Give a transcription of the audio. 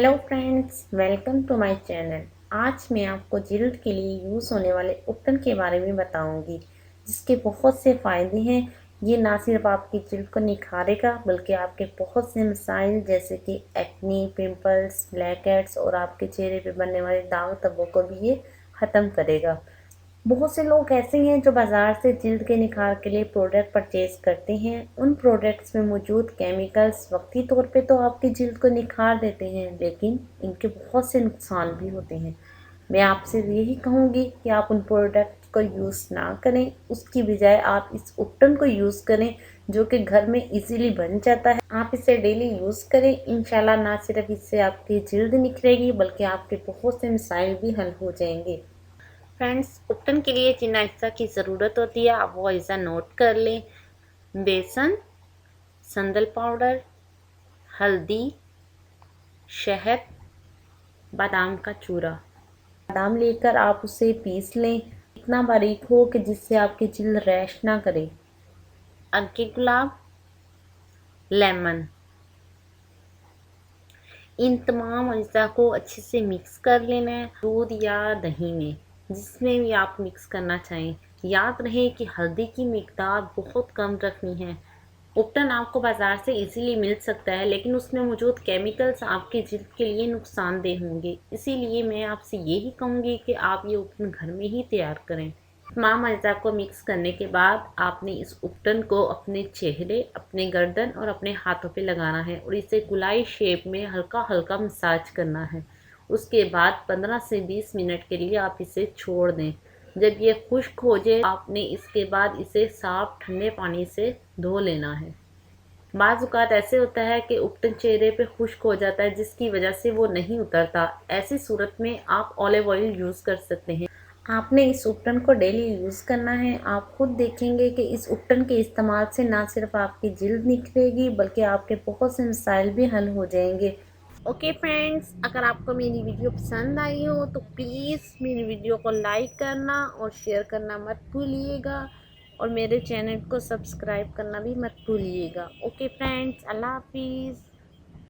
Hello friends, welcome to my channel. आज मैं आपको जिल्द के लिए यूज़ होने वाले उपटन के बारे में बताऊंगी, जिसके बहुत से फ़ायदे हैं। ये ना सिर्फ आपकी जिल्द को निखारेगा बल्कि आपके बहुत से मसाइल जैसे कि एक्ने, पिंपल्स, ब्लैक हेड्स और आपके चेहरे पे बनने वाले दाग धब्बों को भी ये ख़त्म करेगा। बहुत से लोग ऐसे हैं जो बाज़ार से जिल्द के निखार के लिए प्रोडक्ट परचेज करते हैं। उन प्रोडक्ट्स में मौजूद केमिकल्स वक्ती तौर पे तो आपकी जिल्द को निखार देते हैं, लेकिन इनके बहुत से नुकसान भी होते हैं। मैं आपसे यही कहूँगी कि आप उन प्रोडक्ट को यूज़ ना करें, उसकी बजाय आप इस उपटन को यूज़ करें जो कि घर में इजीली बन जाता है। आप इसे डेली यूज़ करें, इंशाल्लाह ना सिर्फ इससे आपकी जिल्द निखरेगी बल्कि आपके बहुत से मसाइल भी हल हो जाएंगे। फ्रेंड्स, उपटन के लिए जिन अज्जा की ज़रूरत होती है आप वो अज्जा नोट कर लें। बेसन, संदल पाउडर, हल्दी, शहद, बादाम का चूरा। बादाम लेकर आप उसे पीस लें, इतना बारीक हो कि जिससे आपकी जिल्द रैश ना करे। अग्गे गुलाब, लेमन, इन तमाम अज्जा को अच्छे से मिक्स कर लेना है दूध या दही में, जिसमें भी आप मिक्स करना चाहें। याद रहे कि हल्दी की मिकदार बहुत कम रखनी है। उपटन आपको बाज़ार से इजीली मिल सकता है, लेकिन उसमें मौजूद केमिकल्स आपकी जिल्द के लिए नुकसानदेह होंगे। इसीलिए मैं आपसे यही कहूँगी कि आप ये उपटन घर में ही तैयार करें। तमाम अज्जा को मिक्स करने के बाद आपने इस उपटन को अपने चेहरे, अपने गर्दन और अपने हाथों पे लगाना है और इसे गुलाई शेप में हल्का हल्का मसाज करना है। उसके बाद 15 से 20 मिनट के लिए आप इसे छोड़ दें। जब ये खुश्क हो जाए आपने इसके बाद इसे साफ ठंडे पानी से धो लेना है। बाज़ औक़ात ऐसे होता है कि उपटन चेहरे पे खुश्क हो जाता है जिसकी वजह से वो नहीं उतरता। ऐसी सूरत में आप ऑलिव ऑयल यूज़ कर सकते हैं। आपने इस उपटन को डेली यूज़ करना है। आप खुद देखेंगे कि इस उपटन के इस्तेमाल से ना सिर्फ आपकी जिल्द निखरेगी बल्कि आपके बहुत से मसाइल भी हल हो जाएंगे। ओके फ्रेंड्स, अगर आपको मेरी वीडियो पसंद आई हो तो प्लीज़ मेरी वीडियो को लाइक करना और शेयर करना मत भूलिएगा और मेरे चैनल को सब्सक्राइब करना भी मत भूलिएगा। ओके फ्रेंड्स, अल्लाह हाफिज़।